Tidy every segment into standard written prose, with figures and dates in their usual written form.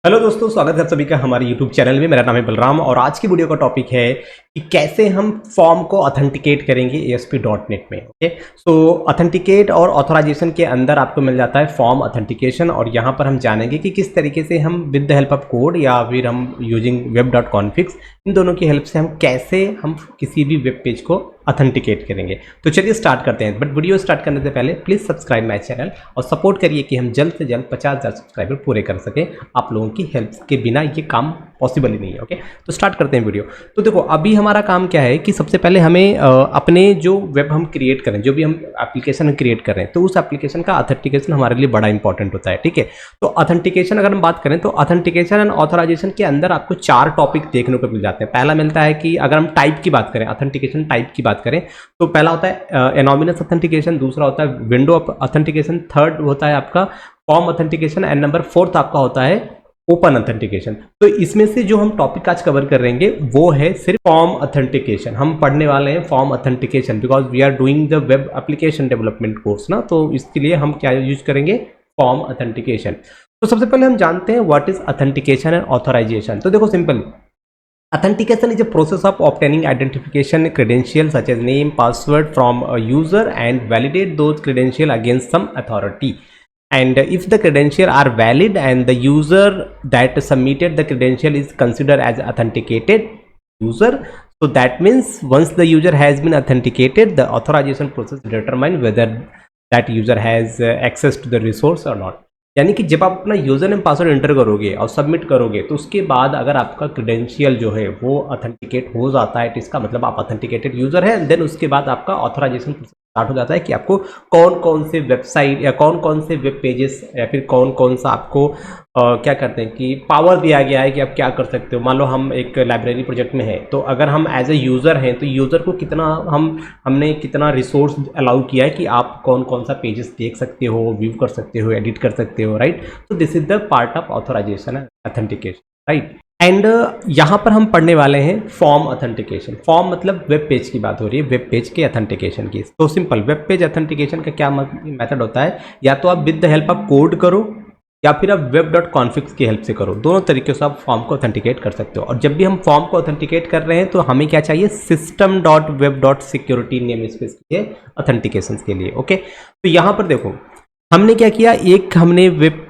Hello दोस्तों, स्वागत है आप सभी का हमारे YouTube चैनल में। मेरा नाम है बलराम और आज की वीडियो का टॉपिक है कि कैसे हम फॉर्म को ऑथेंटिकेट करेंगे ASP.NET में। ओके, सो ऑथेंटिकेट और ऑथराइजेशन के अंदर आपको मिल जाता है फॉर्म ऑथेंटिकेशन, और यहाँ पर हम जानेंगे कि किस तरीके से हम with the help of code या फिर हम यूजिंग web.config, इन दोनों की हेल्प से हम किसी भी वेब पेज को ऑथेंटिकेट करेंगे। तो चलिए स्टार्ट करते हैं, बट वीडियो स्टार्ट करने से पहले प्लीज़ सब्सक्राइब माय चैनल और सपोर्ट करिए कि हम जल्द से जल्द 50,000 सब्सक्राइबर पूरे कर सकें। आप लोगों की हेल्प के बिना ये काम पॉसिबल ही नहीं है। ओके, तो स्टार्ट करते हैं वीडियो। तो देखो, अभी हमारा काम क्या है कि सबसे पहले हमें अपने जो वेब हम क्रिएट करें, जो भी हम एप्लीकेशन क्रिएट कर रहे हैं, तो उस एप्लीकेशन का ऑथेंटिकेशन हमारे लिए बड़ा इंपॉर्टेंट होता है। ठीक है, तो ऑथेंटिकेशन अगर हम बात करें तो ऑथेंटिकेशन एंड ऑथराइजेशन के अंदर आपको 4 टॉपिक देखने को मिल जाते हैं। पहला मिलता है कि अगर हम टाइप की बात करें, ऑथेंटिकेशन टाइप की बात करें, तो पहला होता है एनोनिमस ऑथेंटिकेशन, दूसरा होता है विंडो ऑथेंटिकेशन, थर्ड होता है आपका फॉर्म ऑथेंटिकेशन एंड नंबर 4 आपका होता है ओपन ऑथेंटिकेशन। तो इसमें से जो हम टॉपिक आज कवर कर रहेंगे वो है सिर्फ फॉर्म ऑथेंटिकेशन। हम पढ़ने वाले हैं form authentication because we are doing the web application development course ना, तो इसके लिए हम क्या यूज करेंगे, फॉर्म ऑथेंटिकेशन। तो सबसे पहले हम जानते हैं what is authentication and authorization. तो देखो, simple authentication is a process of obtaining identification credentials such as name, password from a user and validate those credentials against some authority. And if the credentials are valid and the user that submitted the credential is considered as authenticated user, so that means once the user has been authenticated, the authorization process determine whether that user has access to the resource or not. यानी कि जब आप अपना user name password enter करोगे और submit करोगे, तो उसके बाद अगर आपका क्रेडेंशियल जो है वो ऑथेंटिकेट हो जाता है, तो इसका मतलब आप ऑथेंटिकेटेड यूज़र है। देन उसके बाद आपका ऑथराइजेशन स्टार्ट हो जाता है कि आपको कौन कौन से वेबसाइट या कौन कौन से वेब पेजेस या फिर कौन कौन सा आपको क्या करते हैं कि पावर दिया गया है कि आप क्या कर सकते हो। मान लो हम एक लाइब्रेरी प्रोजेक्ट में है, तो अगर हम एज ए यूज़र हैं तो यूज़र को कितना हमने कितना रिसोर्स अलाउ किया है कि आप कौन कौन सा पेजेस देख सकते हो, व्यू कर सकते हो, एडिट कर सकते हो, राइट। तो this is the part of authorization and authentication, right. And यहाँ पर हम पढ़ने वाले हैं फॉर्म ऑथेंटिकेशन। फॉर्म मतलब वेब पेज की बात हो रही है, वेब पेज के ऑथेंटिकेशन की। तो सिंपल वेब पेज ऑथेंटिकेशन का क्या मेथड होता है, या तो आप with the help of code करो या फिर आप web.config की हेल्प से करो। दोनों तरीके से आप फॉर्म को ऑथेंटिकेट कर सकते हो। और जब भी हम फॉर्म को ऑथेंटिकेट कर रहे हैं तो हमें क्या चाहिए, system.web.security नेम स्पेस के लिए ऑथेंटिकेशन के लिए। ओके, तो यहाँ पर देखो हमने क्या किया, एक हमने वेब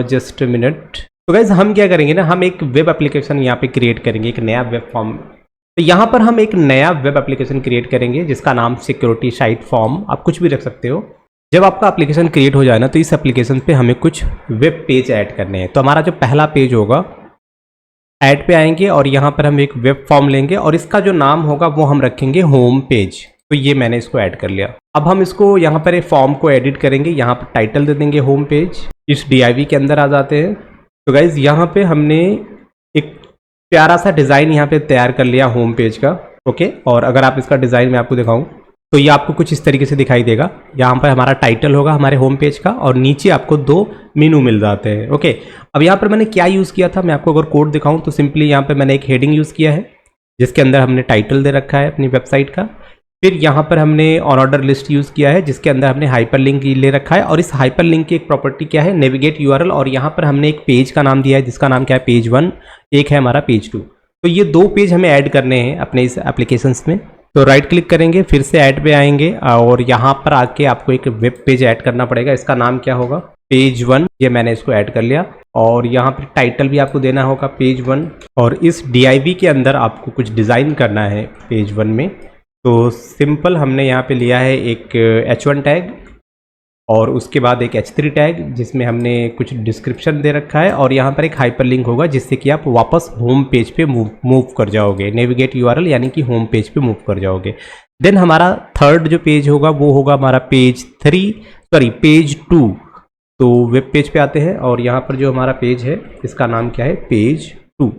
जस्ट मिनट। तो गाइज हम क्या करेंगे ना, हम एक वेब एप्लीकेशन यहाँ पे क्रिएट करेंगे, एक नया वेब फॉर्म। तो यहाँ पर हम एक नया वेब एप्लीकेशन क्रिएट करेंगे जिसका नाम सिक्योरिटी साइट फॉर्म, आप कुछ भी रख सकते हो। जब आपका एप्लीकेशन क्रिएट हो जाए ना, तो इस एप्लीकेशन पे हमें कुछ वेब पेज ऐड करने हैं। तो हमारा जो पहला पेज होगा, ऐड पे आएंगे और यहाँ पर हम एक वेब फॉर्म लेंगे और इसका जो नाम होगा वो हम रखेंगे होम पेज। तो ये मैंने इसको ऐड कर लिया। अब हम इसको यहाँ पर एक फॉर्म को एडिट करेंगे, यहाँ पर टाइटल दे देंगे होम पेज। इस DIV के अंदर आ जाते हैं। तो गाइज यहाँ पे हमने एक प्यारा सा डिज़ाइन यहाँ पे तैयार कर लिया होम पेज का। ओके, और अगर आप इसका डिज़ाइन मैं आपको दिखाऊं तो ये आपको कुछ इस तरीके से दिखाई देगा। यहाँ पर हमारा टाइटल होगा हमारे होम पेज का और नीचे आपको 2 मेनू मिल जाते हैं। ओके, अब यहाँ पर मैंने क्या यूज़ किया था, मैं आपको अगर कोड दिखाऊं तो सिंपली यहाँ पर मैंने एक हेडिंग यूज़ किया है जिसके अंदर हमने टाइटल दे रखा है अपनी वेबसाइट का। फिर यहाँ पर हमने ऑन ऑर्डर लिस्ट यूज़ किया है जिसके अंदर हमने हाइपर लिंक ले रखा है, और इस हाइपर लिंक की एक प्रॉपर्टी क्या है, नेविगेट URL। और यहाँ पर हमने एक पेज का नाम दिया है जिसका नाम क्या है, पेज 1, एक है हमारा पेज 2। तो ये 2 पेज हमें ऐड करने हैं अपने इस एप्लीकेशंस में। तो राइट क्लिक करेंगे, फिर से ऐड पे आएंगे और यहाँ पर आके आपको एक वेब पेज ऐड करना पड़ेगा। इसका नाम क्या होगा, पेज 1। ये मैंने इसको ऐड कर लिया और यहाँ पर टाइटल भी आपको देना होगा पेज 1, और इस DIV के अंदर आपको कुछ डिज़ाइन करना है पेज 1 में। तो सिंपल हमने यहाँ पे लिया है एक H1 टैग और उसके बाद एक H3 टैग जिसमें हमने कुछ डिस्क्रिप्शन दे रखा है, और यहाँ पर एक हाइपर लिंक होगा जिससे कि आप वापस होम पेज पे मूव कर जाओगे, नेविगेट URL यानी कि होम पेज पे मूव कर जाओगे। देन हमारा थर्ड जो पेज होगा वो होगा हमारा पेज 2। तो वेब पेज पे आते हैं और यहाँ पर जो हमारा पेज है इसका नाम क्या है, पेज 2।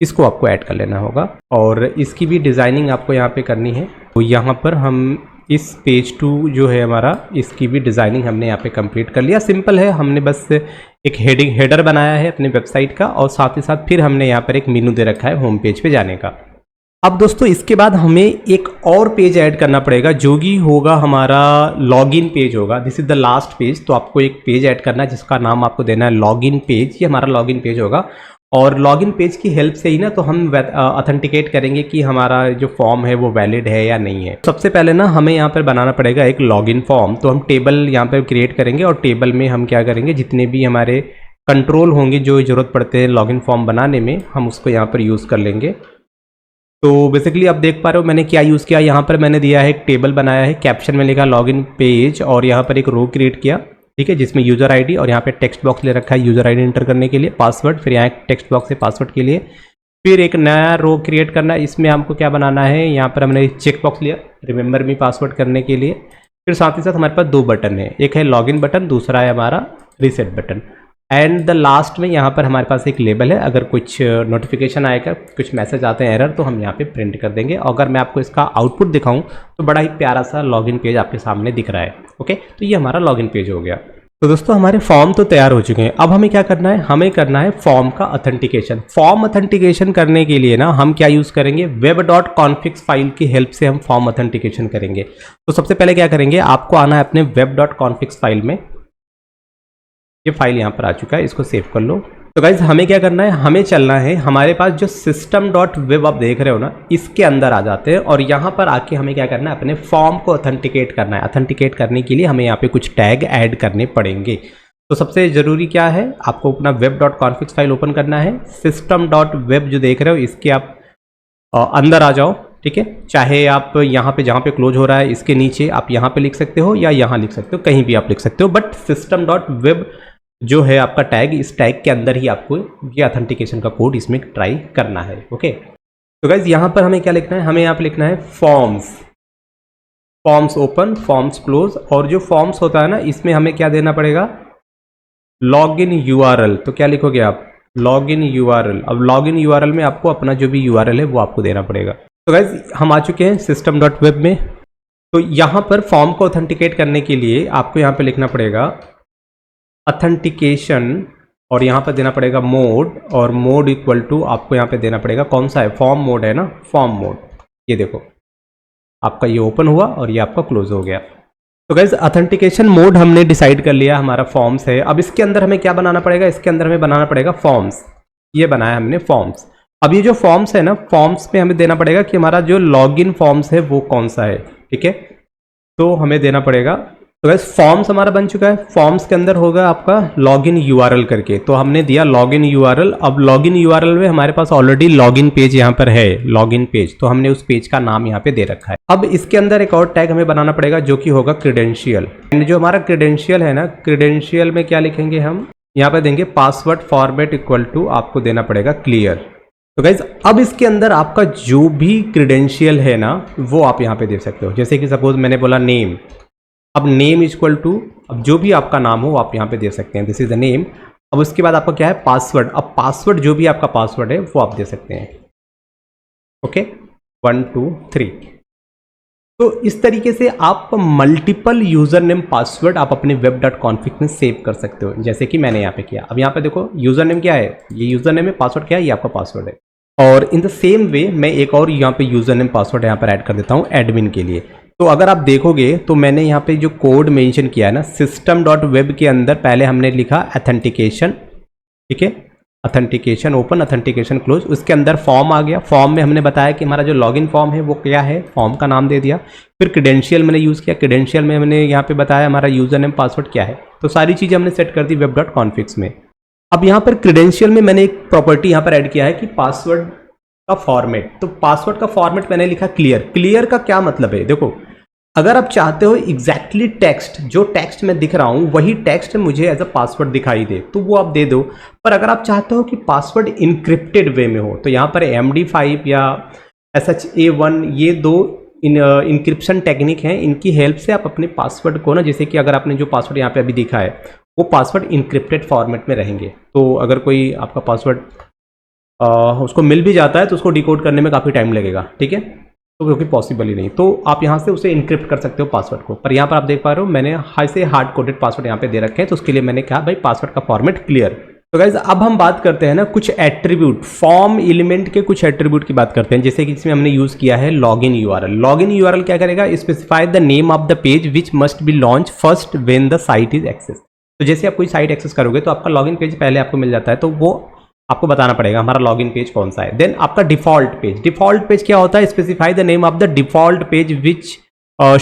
इसको आपको ऐड कर लेना होगा और इसकी भी डिज़ाइनिंग आपको यहाँ पे करनी है। तो यहाँ पर हम इस पेज 2 जो है हमारा, इसकी भी डिज़ाइनिंग हमने यहाँ पे कंप्लीट कर लिया। सिंपल है, हमने बस एक हेडर बनाया है अपने वेबसाइट का और साथ ही साथ फिर हमने यहाँ पर एक मेनू दे रखा है होम पेज पे जाने का। अब दोस्तों इसके बाद हमें एक और पेज ऐड करना पड़ेगा जो कि होगा हमारा लॉगिन पेज होगा। This is the last page. तो आपको एक पेज ऐड करना है जिसका नाम आपको देना है लॉगिन पेज। ये हमारा लॉगिन पेज होगा और लॉगिन पेज की हेल्प से ही ना तो हम ऑथेंटिकेट करेंगे कि हमारा जो फॉर्म है वो वैलिड है या नहीं है। सबसे पहले ना हमें यहाँ पर बनाना पड़ेगा एक लॉगिन फॉर्म। तो हम टेबल यहाँ पर क्रिएट करेंगे और टेबल में हम क्या करेंगे, जितने भी हमारे कंट्रोल होंगे जो ज़रूरत पड़ते हैं लॉगिन फॉर्म बनाने में, हम उसको यहाँ पर यूज़ कर लेंगे। तो बेसिकली आप देख पा रहे हो मैंने क्या यूज़ किया। यहाँ पर मैंने दिया है एक टेबल बनाया है, कैप्शन में लिखा लॉगिन पेज और यहाँ पर एक रो क्रिएट किया, ठीक है, जिसमें यूज़र आईडी और यहाँ पे टेक्स्ट बॉक्स ले रखा है यूज़र आईडी एंटर करने के लिए, पासवर्ड, फिर यहाँ एक टेक्स्ट बॉक्स है पासवर्ड के लिए। फिर एक नया रो क्रिएट करना है, इसमें हमको क्या बनाना है, यहाँ पर हमने चेक बॉक्स लिया रिमेंबर मी पासवर्ड करने के लिए। फिर साथ ही साथ हमारे पास दो बटन है, एक है लॉगिन बटन, दूसरा है हमारा reset button. And the last में यहाँ पर हमारे पास एक लेबल है, अगर कुछ नोटिफिकेशन आएगा, कुछ मैसेज आते हैं एरर, तो हम यहाँ पे प्रिंट कर देंगे। और अगर मैं आपको इसका आउटपुट दिखाऊं तो बड़ा ही प्यारा सा लॉगिन पेज आपके सामने दिख रहा है। ओके, तो ये हमारा लॉगिन पेज हो गया। तो दोस्तों हमारे फॉर्म तो तैयार हो चुके हैं। अब हमें क्या करना है, हमें करना है फॉर्म का ऑथेंटिकेशन। फॉर्म ऑथेंटिकेशन करने के लिए ना हम क्या यूज़ करेंगे, web.config फाइल की हेल्प से हम फॉर्म ऑथेंटिकेशन करेंगे। तो सबसे पहले क्या करेंगे, आपको आना है अपने web.config फाइल में। ये फाइल यहाँ पर आ चुका है, इसको सेव कर लो। तो गाइज हमें क्या करना है, हमें चलना है हमारे पास जो system.web आप देख रहे हो ना, इसके अंदर आ जाते हैं और यहाँ पर आके हमें क्या करना है, अपने फॉर्म को ऑथेंटिकेट करना है। ऑथेंटिकेट करने के लिए हमें यहाँ पे कुछ टैग ऐड करने पड़ेंगे। तो सबसे ज़रूरी क्या है, आपको अपना web.config फाइल ओपन करना है। system.web जो देख रहे हो इसके आप अंदर आ जाओ, ठीक है। चाहे आप यहाँ पे जहाँ पे क्लोज हो रहा है इसके नीचे आप यहाँ पे लिख सकते हो या यहाँ लिख सकते हो, कहीं भी आप लिख सकते हो, बट system.web जो है आपका टैग, इस टैग के अंदर ही आपको ये ऑथेंटिकेशन का कोड इसमें ट्राई करना है। ओके, तो गाइज यहाँ पर हमें क्या लिखना है, हमें यहाँ पे लिखना है forms, forms open, forms close. और जो फॉर्म्स होता है ना, इसमें हमें क्या देना पड़ेगा, लॉगिन यूआरएल। तो क्या लिखोगे आप, लॉगिन यूआरएल। अब लॉगिन यूआरएल में आपको अपना जो भी यूआरएल है वो आपको देना पड़ेगा। तो गाइज हम आ चुके हैं system.web में। तो यहाँ पर फॉर्म को ऑथेंटिकेट करने के लिए आपको यहाँ पे लिखना पड़ेगा ऑथेंटिकेशन और यहाँ पर देना पड़ेगा मोड, और मोड इक्वल टू आपको यहाँ पे देना पड़ेगा कौन सा है, फॉर्म मोड है ना, फॉर्म मोड। ये देखो आपका ये ओपन हुआ और ये आपका क्लोज हो गया। तो गाइज ऑथेंटिकेशन मोड हमने डिसाइड कर लिया, हमारा फॉर्म्स है। अब इसके अंदर हमें क्या बनाना पड़ेगा, इसके अंदर हमें बनाना पड़ेगा फॉर्म्स। ये बनाया हमने फॉर्म्स। अब ये जो फॉर्म्स है ना, फॉर्म्स में हमें देना पड़ेगा कि हमारा जो लॉगिन फॉर्म्स है वो कौन सा है, ठीक है। तो हमें देना पड़ेगा, तो गाइस फॉर्म्स हमारा बन चुका है। फॉर्म्स के अंदर होगा आपका लॉगिन यूआरएल करके, तो हमने दिया लॉगिन यूआरएल। अब लॉगिन यूआरएल में हमारे पास ऑलरेडी लॉगिन पेज यहाँ पर है, लॉगिन पेज, तो हमने उस पेज का नाम यहाँ पे दे रखा है। अब इसके अंदर एक और टैग हमें बनाना पड़ेगा जो कि होगा क्रेडेंशियल। एंड जो हमारा क्रेडेंशियल है ना, क्रेडेंशियल में क्या लिखेंगे हम, यहाँ पे देंगे पासवर्ड फॉर्मेट इक्वल टू आपको देना पड़ेगा क्लियर। तो गाइज अब इसके अंदर आपका जो भी क्रेडेंशियल है ना वो आप यहाँ पे दे सकते हो। जैसे कि सपोज मैंने बोला नेम, अब नेम इक्वल टू, अब जो भी आपका नाम हो आप यहाँ पे दे सकते हैं, दिस इज द नेम। अब उसके बाद आपका क्या है, पासवर्ड। अब पासवर्ड जो भी आपका पासवर्ड है वो आप दे सकते हैं। ओके, 1 2 3। तो इस तरीके से आप मल्टीपल यूजर नेम पासवर्ड आप अपने web.config में सेव कर सकते हो, जैसे कि मैंने यहाँ पे किया। अब यहाँ पे देखो यूजर नेम क्या है, ये यूजर नेम है, पासवर्ड क्या है, ये आपका पासवर्ड है। और इन द सेम वे मैं एक और यहाँ पे यूजर नेम पासवर्ड यहाँ पर ऐड कर देता हूँ एडमिन के लिए। तो अगर आप देखोगे तो मैंने यहाँ पे जो कोड मेंशन किया है ना, system.web के अंदर पहले हमने लिखा ऑथेंटिकेशन, ठीक है, ऑथेंटिकेशन ओपन, ऑथेंटिकेशन क्लोज। उसके अंदर फॉर्म आ गया। फॉर्म में हमने बताया कि हमारा जो लॉगिन फॉर्म है वो क्या है, फॉर्म का नाम दे दिया। फिर क्रेडेंशियल मैंने यूज़ किया, क्रेडेंशियल में हमने यहाँ पे बताया हमारा यूजर नेम पासवर्ड क्या है। तो सारी चीज़ें हमने सेट कर दी web.config में। अब यहाँ पर क्रेडेंशियल में मैंने एक प्रॉपर्टी यहाँ पर ऐड किया है कि पासवर्ड का फॉर्मेट। तो पासवर्ड का फॉर्मेट मैंने लिखा क्लियर। क्लियर का क्या मतलब है, देखो अगर आप चाहते हो एग्जैक्टली टेक्स्ट, जो टेक्स्ट में दिख रहा हूँ वही टेक्स्ट मुझे एज अ पासवर्ड दिखाई दे तो वो आप दे दो। पर अगर आप चाहते हो कि पासवर्ड इनक्रिप्टेड वे में हो तो यहाँ पर MD5 या SHA-1 ये दो इनक्रिप्शन टेक्निक हैं, इनकी हेल्प से आप अपने पासवर्ड को ना, जैसे कि अगर आपने जो पासवर्ड यहाँ पे अभी दिखा है वो पासवर्ड इनक्रिप्टेड फॉर्मेट में रहेंगे। तो अगर कोई आपका पासवर्ड उसको मिल भी जाता है तो उसको डिकोड करने में काफ़ी टाइम लगेगा, ठीक है, तो क्योंकि पॉसिबल ही नहीं, तो आप यहाँ से उसे इनक्रिप्ट कर सकते हो पासवर्ड को। पर यहाँ पर आप देख पा रहे हो मैंने हाई से हार्ड कोडेड पासवर्ड यहाँ पे दे रखे हैं, तो उसके लिए मैंने कहा भाई पासवर्ड का फॉर्मेट क्लियर। तो गाइज अब हम बात करते हैं ना कुछ एट्रीब्यूट, फॉर्म एलिमेंट के कुछ एट्रीब्यूट की बात करते हैं, जैसे कि इसमें हमने यूज किया है लॉगिन यूआरएल। लॉगिन यूआरएल क्या करेगा, specify the name of the page which must be launch first when the site is access. तो जैसे आप कोई साइट एक्सेस करोगे तो आपका लॉगिन पेज पहले आपको मिल जाता है, तो वो आपको बताना पड़ेगा हमारा लॉगिन पेज कौन सा है। देन आपका डिफॉल्ट पेज, डिफॉल्ट पेज क्या होता है, specify the name of the default page which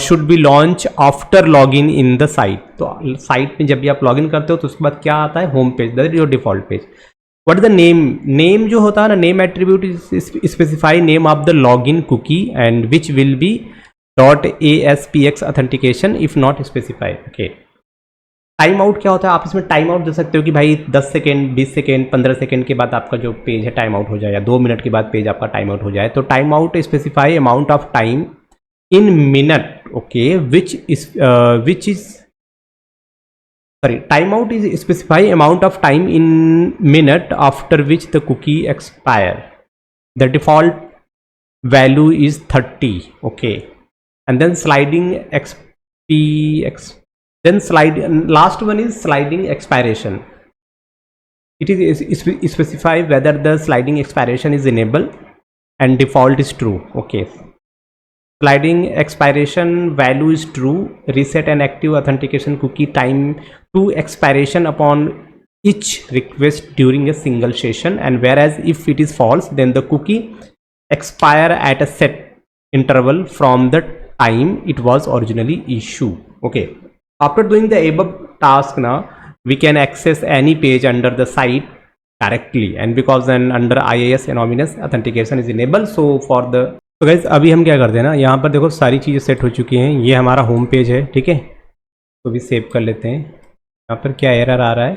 should B launch after login in the site. तो साइट में जब भी आप लॉगिन करते हो तो उसके बाद क्या आता है, home page, that is your default page. What is the name, name जो होता है ना, name attribute is specify name of the login cookie and which will be .aspx authentication if not specify. Okay, time out क्या होता है, आप इसमें time out दे सकते हो कि भाई 10 सेकेंड, 20 सेकेंड, 15 सेकेंड के बाद आपका जो पेज है टाइम आउट हो जाए, या 2 मिनट के बाद पेज आपका टाइम आउट हो जाए। तो time out specify amount of time in minute, okay, which is sorry, timeout is specify amount of time in minute after which the cookie expire. The default value is 30, okay, and then sliding then slide, last one is sliding expiration. It is specify whether the sliding expiration is enabled and default is true, okay. Sliding expiration value is true, reset an active authentication cookie time to expiration upon each request during a single session, and whereas if it is false then the cookie expire at a set interval from the time it was originally issued. Okay, after doing the above task now we can access any page under the site directly, and because then under IIS anonymous authentication is enabled, so for the तो guys अभी हम क्या करते हैं ना, यहाँ पर देखो सारी चीज़ें सेट हो चुकी हैं, ये हमारा होम पेज है, ठीक है। तो भी सेव कर लेते हैं। यहाँ पर क्या एरर आ रहा है,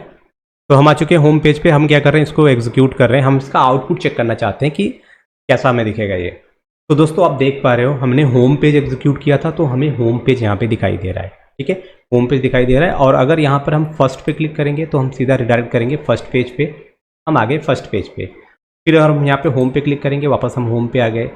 तो हम आ चुके हैं होम पेज पे। हम क्या कर रहे हैं, इसको एग्जीक्यूट कर रहे हैं, हम इसका आउटपुट चेक करना चाहते हैं कि कैसा हमें दिखेगा ये। तो दोस्तों आप देख पा रहे हो, हमने होम पेज एग्जीक्यूट किया था तो हमें होम पेज यहाँ पर दिखाई दे रहा है, ठीक है, होम पेज दिखाई दे रहा है। और अगर यहाँ पर हम फर्स्ट पे क्लिक करेंगे तो हम सीधा रिडायरेक्ट करेंगे फर्स्ट पेज पे, हम आ गए फर्स्ट पेज पे। फिर अगर हम यहाँ पे होम पे क्लिक करेंगे, वापस हम होम पे आ गए,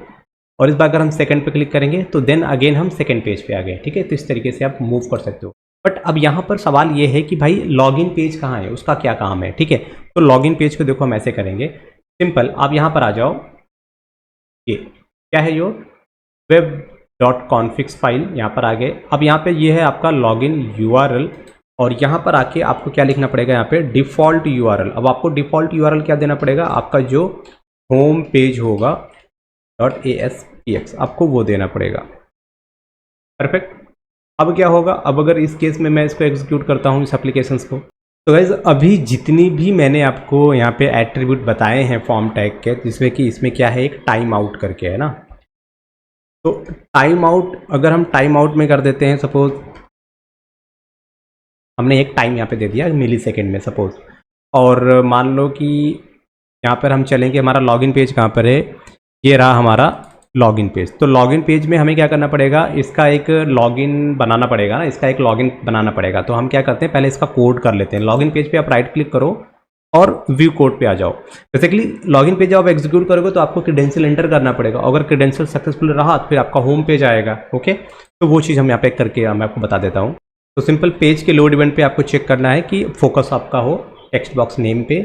और इस बार अगर हम सेकंड पे क्लिक करेंगे तो देन अगेन हम सेकंड पेज पे आ गए, ठीक है। तो इस तरीके से आप मूव कर सकते हो। बट अब यहाँ पर सवाल ये है कि भाई लॉगिन पेज कहाँ है, उसका क्या काम है, ठीक है। तो लॉगिन पेज को देखो हम ऐसे करेंगे, सिंपल, आप यहाँ पर आ जाओ, ये क्या है, यो web.config फाइल, यहाँ पर आ गए। अब यहाँ पे ये है आपका लॉगिन URL, और यहाँ पर आके आपको क्या लिखना पड़ेगा, यहाँ पे डिफ़ॉल्ट URL। अब आपको डिफ़ॉल्ट URL क्या देना पड़ेगा, आपका जो होम पेज होगा .aspx आपको वो देना पड़ेगा। परफेक्ट। अब क्या होगा, अब अगर इस केस में मैं इसको एग्जीक्यूट करता हूँ इस एप्लीकेशंस को, तो गाइज अभी जितनी भी मैंने आपको यहाँ पे एट्रीब्यूट बताए हैं फॉर्म टैग के, जिसमें कि इसमें क्या है, एक टाइम आउट करके है ना। तो टाइम आउट अगर हम टाइम आउट में कर देते हैं, सपोज हमने एक टाइम यहाँ पे दे दिया मिली सेकेंड में सपोज, और मान लो कि यहाँ पर हम चलेंगे, हमारा लॉगिन पेज कहाँ पर है, ये रहा हमारा लॉगिन पेज। तो लॉगिन पेज में हमें क्या करना पड़ेगा, इसका एक लॉगिन बनाना पड़ेगा ना, इसका एक लॉगिन बनाना पड़ेगा। तो हम क्या करते हैं, पहले इसका कोड कर लेते हैं। लॉगिन पेज पे आप राइट क्लिक करो और व्यू कोड पे आ जाओ। बेसिकली लॉगिन पेज जब आप एग्जीक्यूट करोगे तो आपको क्रेडेंशियल एंटर करना पड़ेगा, अगर क्रेडेंशियल सक्सेसफुल रहा तो फिर आपका होम पेज आएगा, ओके। तो वो चीज़ हम यहाँ पे करके मैं आपको बता देता हूँ। तो सिंपल पेज के लोड इवेंट पे आपको चेक करना है कि फोकस आपका हो टेक्स्ट बॉक्स नेम पे,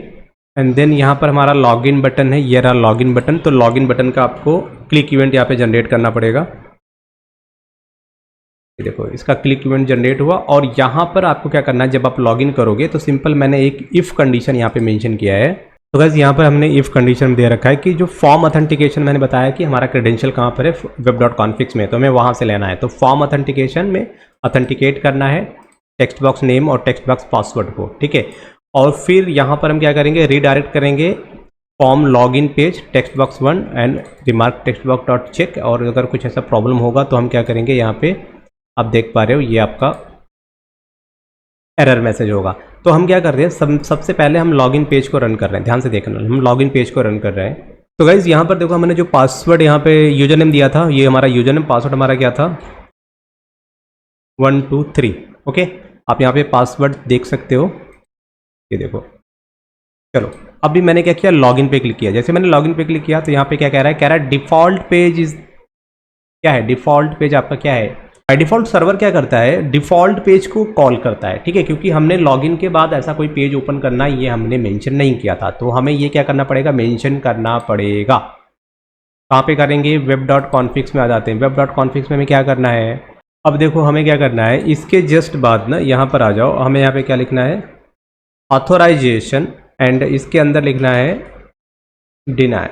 एंड देन यहाँ पर हमारा लॉगिन बटन है, ये रहा लॉगिन बटन। तो लॉगिन बटन का आपको क्लिक इवेंट यहाँ पे जनरेट करना पड़ेगा। ये देखो इसका क्लिक इवेंट जनरेट हुआ, और यहाँ पर आपको क्या करना है, जब आप लॉगिन करोगे तो सिंपल मैंने एक इफ़ कंडीशन यहाँ पे मेंशन किया है। तो गाइस यहाँ पर हमने इफ़ कंडीशन दे रखा है कि जो फॉर्म ऑथेंटिकेशन मैंने बताया कि हमारा क्रेडेंशियल कहाँ पर है, web.config में, तो हमें वहाँ से लेना है। तो फॉर्म ऑथेंटिकेशन में ऑथेंटिकेट करना है टेक्स्ट बॉक्स नेम और टेक्स्ट बॉक्स पासवर्ड को, ठीक है। और फिर यहाँ पर हम क्या करेंगे, रीडायरेक्ट करेंगे form login page text box 1 and remark text box dot check. और अगर कुछ ऐसा प्रॉब्लम होगा तो हम क्या करेंगे, यहाँ पे आप देख पा रहे हो ये आपका एरर मैसेज होगा। तो हम क्या कर रहे हैं, सबसे पहले हम लॉगिन पेज को रन कर रहे हैं, ध्यान से देखना, हम लॉगिन पेज को रन कर रहे हैं। तो गाइज यहाँ पर देखो हमने जो पासवर्ड यहाँ पे यूजर नेम दिया था, ये हमारा यूजर नेम, पासवर्ड हमारा क्या था 1 2 3, ओके। आप यहाँ पे पासवर्ड देख सकते हो, ये देखो। चलो अभी मैंने क्या किया, लॉगिन पे क्लिक किया। जैसे मैंने लॉगिन पे क्लिक किया तो यहाँ पे क्या कह रहा है, डिफ़ॉल्ट पेज इज क्या है, डिफ़ॉल्ट पेज आपका क्या है, बाय डिफ़ॉल्ट सर्वर क्या करता है, डिफ़ॉल्ट पेज को कॉल करता है, ठीक है, क्योंकि हमने लॉगिन के बाद ऐसा कोई पेज ओपन करना ये हमने मेंशन नहीं किया था, तो हमें ये क्या करना पड़ेगा, मेंशन करना पड़ेगा। कहाँ पे करेंगे, वेब डॉट कॉन्फिग्स में आ जाते हैं। वेब डॉट कॉन्फिग्स में हमें क्या करना है, अब देखो हमें क्या करना है, इसके जस्ट बाद ना यहाँ पर आ जाओ, हमें यहाँ पे क्या लिखना है, ऑथोराइजेशन, एंड इसके अंदर लिखना है डिनाई,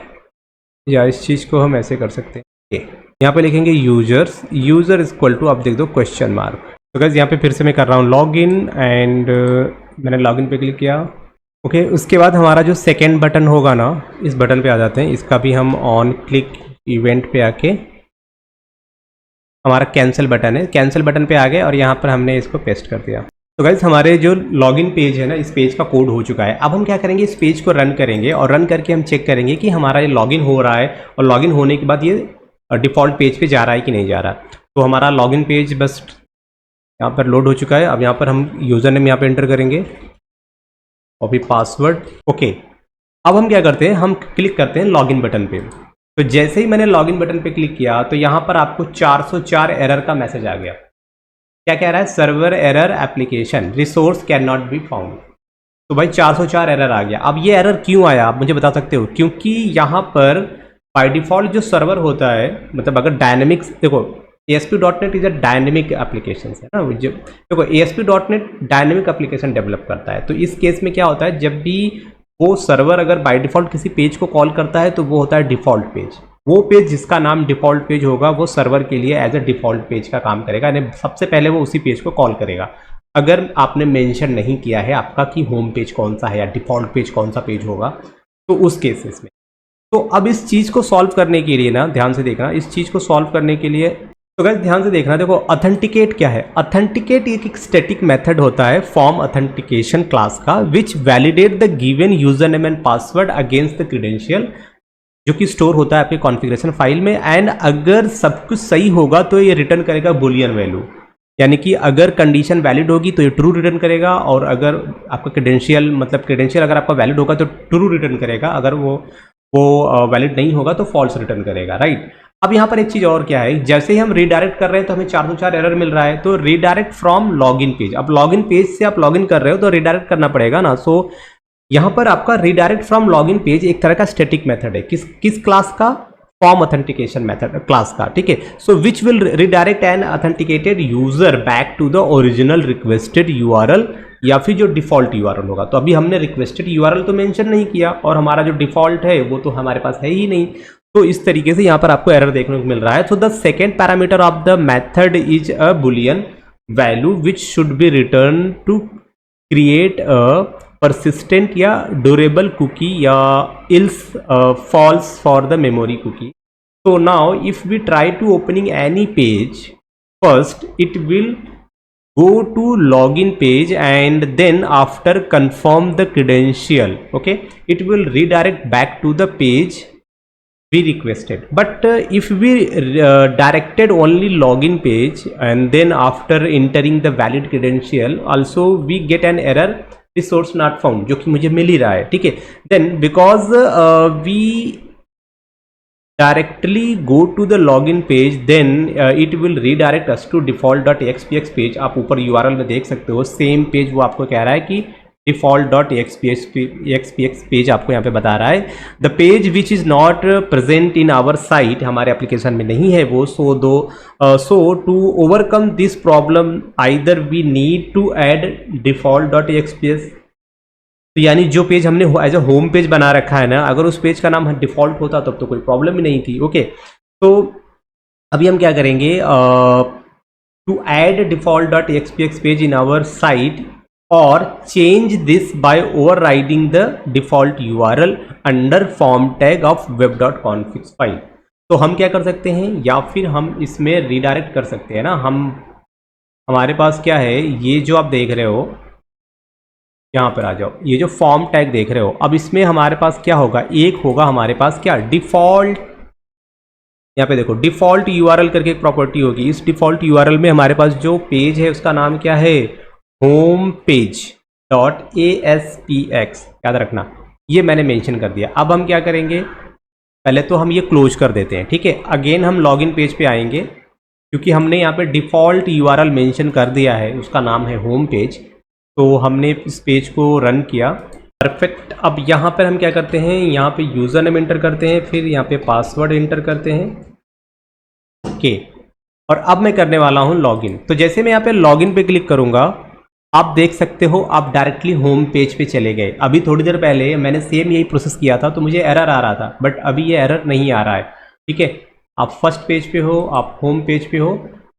या इस चीज़ को हम ऐसे कर सकते हैं, यहाँ पे लिखेंगे users, user is equal to, आप देख दो क्वेश्चन मार्क। तो गाइस यहाँ पे फिर से मैं कर रहा हूँ लॉग इन, एंड मैंने लॉग इन पे क्लिक किया। ओके, उसके बाद हमारा जो सेकेंड बटन होगा ना, इस बटन पे आ जाते हैं, इसका भी हम ऑन क्लिक इवेंट पे आके, हमारा कैंसिल बटन है, कैंसिल बटन पे आ गए और यहाँ पर हमने इसको पेस्ट कर दिया। तो गाइस हमारे जो लॉगिन पेज है ना, इस पेज का कोड हो चुका है। अब हम क्या करेंगे, इस पेज को रन करेंगे और रन करके हम चेक करेंगे कि हमारा ये लॉगिन हो रहा है, और लॉगिन होने के बाद ये डिफ़ॉल्ट पेज पे जा रहा है कि नहीं जा रहा। तो हमारा लॉगिन पेज बस यहाँ पर लोड हो चुका है। अब यहाँ पर हम यूज़र नेम यहाँ पर एंटर करेंगे और भी पासवर्ड। ओके, अब हम क्या करते हैं, हम क्लिक करते हैं लॉगिन बटन पे। तो जैसे ही मैंने लॉगिन बटन पे क्लिक किया तो यहाँ पर आपको 404 एरर का मैसेज आ गया। क्या कह रहा है, server error application resource can not be found. तो भाई 404 एरर आ गया। अब ये एरर क्यों आया, आप मुझे बता सकते हो? क्योंकि यहाँ पर बाय डिफ़ॉल्ट जो सर्वर होता है, मतलब अगर डायनेमिक्स, देखो ASP.NET is a dynamic application है ना, देखो ASP.NET डायनेमिक एप्लीकेशन डेवलप करता है। तो इस केस में क्या होता है, जब भी वो सर्वर अगर बाय डिफ़ॉल्ट किसी पेज को कॉल करता है तो वो होता है डिफ़ॉल्ट पेज। वो पेज जिसका नाम डिफ़ॉल्ट पेज होगा वो सर्वर के लिए एज अ डिफ़ॉल्ट पेज का काम करेगा, यानी सबसे पहले वो उसी पेज को कॉल करेगा। अगर आपने मेंशन नहीं किया है आपका कि होम पेज कौन सा है या डिफ़ॉल्ट पेज कौन सा पेज होगा, तो उस केसेस में। तो अब इस चीज़ को सॉल्व करने के लिए ना, ध्यान से देखना, इस चीज़ को सॉल्व करने के लिए, तो गाइस ध्यान से देखना, देखो ऑथेंटिकेट क्या है। ऑथेंटिकेट एक स्टैटिक मेथड होता है फॉर्म ऑथेंटिकेशन क्लास का, which validate the given user name and password against the credential, जो कि स्टोर होता है आपके कॉन्फ़िगरेशन फाइल में। एंड अगर सब कुछ सही होगा तो ये रिटर्न करेगा बुलियन वैल्यू, यानी कि अगर कंडीशन वैलिड होगी तो ये ट्रू रिटर्न करेगा, और अगर आपका क्रेडेंशियल, मतलब क्रेडेंशियल अगर आपका वैलिड होगा तो ट्रू रिटर्न करेगा, अगर वो वैलिड नहीं होगा तो फॉल्स रिटर्न करेगा, राइट। अब यहाँ पर एक चीज़ और क्या है, जैसे ही हम रीडायरेक्ट कर रहे हैं तो हमें 404 एरर मिल रहा है, तो रीडायरेक्ट फ्रॉम लॉगिन पेज। अब लॉगिन पेज से आप लॉगिन कर रहे हो तो रीडायरेक्ट करना पड़ेगा ना। सो यहाँ पर आपका रीडायरेक्ट फ्रॉम लॉगिन पेज एक तरह का स्टैटिक मेथड है, किस क्लास का, फॉर्म ऑथेंटिकेशन मेथड क्लास का, ठीक है। So which will redirect an authenticated user back to the original requested URL, या फिर जो डिफ़ॉल्ट यूआरएल होगा। तो अभी हमने रिक्वेस्टेड यूआरएल तो मेंशन नहीं किया, और हमारा जो डिफ़ॉल्ट है वो तो हमारे पास है ही नहीं। तो इस तरीके से यहाँ पर आपको एरर देखने को मिल रहा है। So the second parameter of the method is a boolean value which should be return to create a persistent या durable cookie या else false for the memory cookie. So now if we try to opening any page, first it will go to login page and then after confirm the credential, okay, it will redirect back to the page we requested. But if we directed only login page and then after entering the valid credential also we get an error resource not found, जो कि मुझे मिल ही रहा है, ठीक है। Then because we directly go to the login page, then it will redirect us to default.expx page. आप ऊपर यूआरएल में देख सकते हो सेम पेज वो आपको कह रहा है कि default.expx पेज आपको यहाँ पे बता रहा है। The page which is not present in our site, हमारे एप्लीकेशन में नहीं है वो। So to overcome this problem either we need to add default.expx, तो यानी जो पेज हमने एज अ होम पेज बना रखा है ना, अगर उस पेज का नाम डिफ़ॉल्ट होता तब तो कोई प्रॉब्लम ही नहीं थी, ओके। तो अभी हम क्या करेंगे, to add default.expx page in our site और change this by overriding the default URL under form tag of web.config file. तो हम क्या कर सकते हैं, या फिर हम इसमें रीडायरेक्ट कर सकते हैं ना। हमारे पास क्या है, ये जो आप देख रहे हो, यहाँ पर आ जाओ, ये जो फॉर्म टैग देख रहे हो, अब इसमें हमारे पास क्या होगा, एक होगा हमारे पास क्या, डिफ़ॉल्ट। यहाँ पे देखो डिफ़ॉल्ट यूआरएल करके एक प्रॉपर्टी होगी। इस डिफ़ॉल्ट यूआरएल में हमारे पास जो पेज है उसका नाम क्या है, होम पेज .aspx, याद रखना, ये मैंने मेंशन कर दिया। अब हम क्या करेंगे, पहले तो हम ये क्लोज कर देते हैं, ठीक है। अगेन हम लॉगिन पेज पे आएंगे, क्योंकि हमने यहाँ पे डिफ़ॉल्ट यूआरएल मेंशन कर दिया है, उसका नाम है होम पेज। तो हमने इस पेज को रन किया, परफेक्ट। अब यहाँ पर हम क्या करते हैं, यहाँ पे यूज़र नेम एंटर करते हैं, फिर यहाँ पे पासवर्ड एंटर करते हैं, ओके। और अब मैं करने वाला हूँ लॉगिन। तो जैसे मैं यहाँ पे लॉगिन पे क्लिक करूँगा, आप देख सकते हो आप डायरेक्टली होम पेज पे चले गए। अभी थोड़ी देर पहले मैंने सेम यही प्रोसेस किया था तो मुझे एरर आ रहा था, बट अभी ये एरर नहीं आ रहा है, ठीक है। आप फर्स्ट पेज पे हो, आप होम पेज पे हो,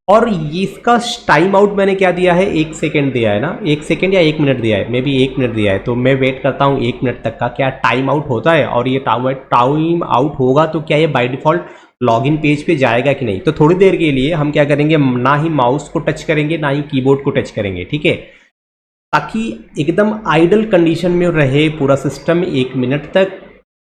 और ये इसका टाइम आउट मैंने क्या दिया है, 1 सेकेंड दिया है ना, 1 सेकेंड या 1 मिनट दिया है, मे बी 1 मिनट दिया है। तो मैं वेट करता हूँ 1 मिनट तक का क्या टाइम आउट होता है, और ये टाइम आउट होगा तो क्या ये बाय डिफ़ॉल्ट लॉगिन पेज पे जाएगा कि नहीं। तो थोड़ी देर के लिए हम क्या करेंगे, ना ही माउस को टच करेंगे ना ही कीबोर्ड को टच करेंगे, ठीक है, ताकि एकदम आइडल कंडीशन में रहे पूरा सिस्टम 1 मिनट तक।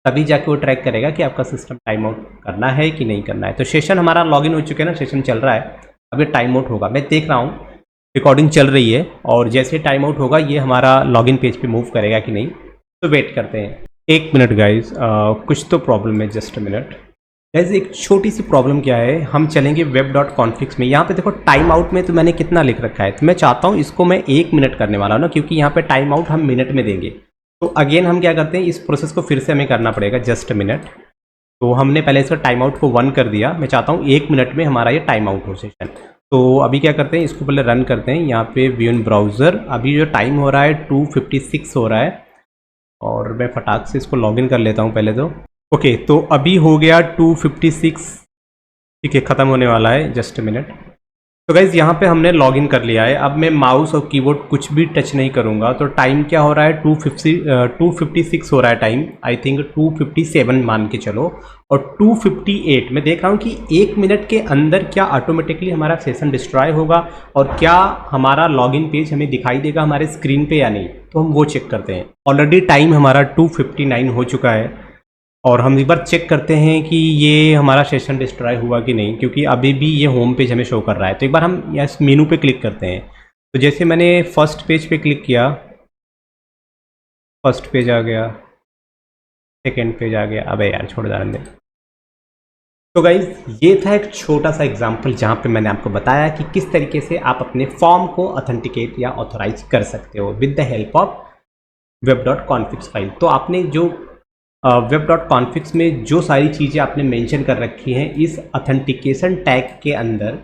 तभी जाके वो ट्रैक करेगा कि आपका सिस्टम टाइम आउट करना है कि नहीं करना है। तो सेशन हमारा लॉगिन हो चुके हैं ना, सेशन चल रहा है, अब ये टाइम आउट होगा, मैं देख रहा हूँ रिकॉर्डिंग चल रही है, और जैसे टाइम आउट होगा ये हमारा लॉगिन पेज पे मूव करेगा कि नहीं। तो वेट करते हैं 1 मिनट गाइज, कुछ तो प्रॉब्लम है, जस्ट अ मिनट गाइज। एक छोटी सी प्रॉब्लम क्या है, हम चलेंगे वेब डॉट कॉन्फ्लिक्स में। यहाँ पे देखो टाइम आउट में तो मैंने कितना लिख रखा है, तो मैं चाहता हूँ इसको मैं 1 मिनट करने वाला हूँ ना, क्योंकि यहाँ पे टाइम आउट हम मिनट में देंगे। तो अगेन हम क्या करते हैं, इस प्रोसेस को फिर से हमें करना पड़ेगा, जस्ट अ मिनट। तो हमने पहले इसका टाइम आउट को 1 कर दिया, मैं चाहता हूँ 1 मिनट में हमारा ये टाइम आउट हो सेशन। तो अभी क्या करते हैं, इसको पहले रन करते हैं, यहाँ पे व्यू इन ब्राउज़र। अभी जो टाइम हो रहा है 2:56 हो रहा है, और मैं फटाक से इसको लॉगिन कर लेता हूँ पहले तो। ओके, तो अभी हो गया 2:56, ठीक है, ख़त्म होने वाला है, जस्ट अ मिनट। तो गाइज़ यहाँ पे हमने लॉगिन कर लिया है। अब मैं माउस और कीबोर्ड कुछ भी टच नहीं करूँगा। तो टाइम क्या हो रहा है, 2:56 हो रहा है टाइम, आई थिंक 2:57 मान के चलो। और 2:58 मैं देख रहा हूँ कि 1 मिनट के अंदर क्या ऑटोमेटिकली हमारा सेशन डिस्ट्रॉय होगा, और क्या हमारा लॉगिन पेज हमें दिखाई देगा हमारे स्क्रीन पे या नहीं। तो हम वो चेक करते हैं। ऑलरेडी टाइम हमारा 2:59 हो चुका है, और हम एक बार चेक करते हैं कि ये हमारा सेशन डिस्ट्रॉय हुआ कि नहीं, क्योंकि अभी भी ये होम पेज हमें शो कर रहा है। तो एक बार हम इस मेनू पे क्लिक करते हैं। तो जैसे मैंने फर्स्ट पेज पे क्लिक किया, फर्स्ट पेज आ गया, सेकेंड पेज आ गया, अबे यार छोड़ दे। तो गाइज ये था एक छोटा सा एग्जाम्पल जहाँ पे मैंने आपको बताया कि किस तरीके से आप अपने फॉर्म को ऑथेंटिकेट या ऑथोराइज कर सकते हो with the help of web dot conflicts file. तो आपने जो वेब डॉट कॉन्फ्लिक्स में जो सारी चीज़ें आपने मेंशन कर रखी हैं, इस ऑथेंटिकेशन टैग के अंदर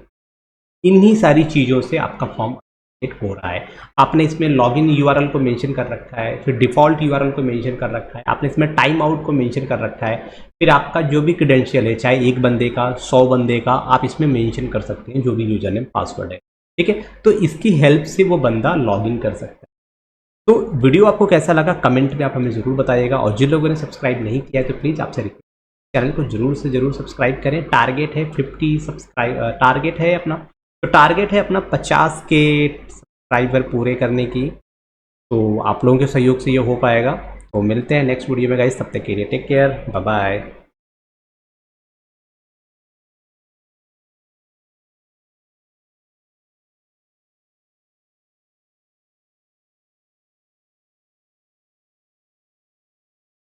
इन्हीं सारी चीज़ों से आपका फॉर्म हो रहा है। आपने इसमें लॉगिन यूआरएल को मेंशन कर रखा है, फिर डिफ़ॉल्ट यूआरएल को मेंशन कर रखा है, आपने इसमें टाइम आउट को मेंशन कर रखा है, फिर आपका जो भी क्रेडेंशियल है, चाहे 1 बंदे का 100 बंदे का, आप इसमें मेंशन कर सकते हैं जो भी यूजर नेम पासवर्ड है, ठीक है। तो इसकी हेल्प से वो बंदा लॉगिन कर सकता है। तो वीडियो आपको कैसा लगा कमेंट में आप हमें ज़रूर बताइएगा, और जिन लोगों ने सब्सक्राइब नहीं किया है तो प्लीज़ आपसे रिक्वेस्ट, चैनल को जरूर से ज़रूर सब्सक्राइब करें। टारगेट है 50 सब्सक्राइब, टारगेट है अपना, तो टारगेट है अपना 50 के सब्सक्राइबर पूरे करने की। तो आप लोगों के सहयोग से ये हो पाएगा। तो मिलते हैं नेक्स्ट वीडियो में गाइस, तब तक के लिए टेक केयर, बाय बाय।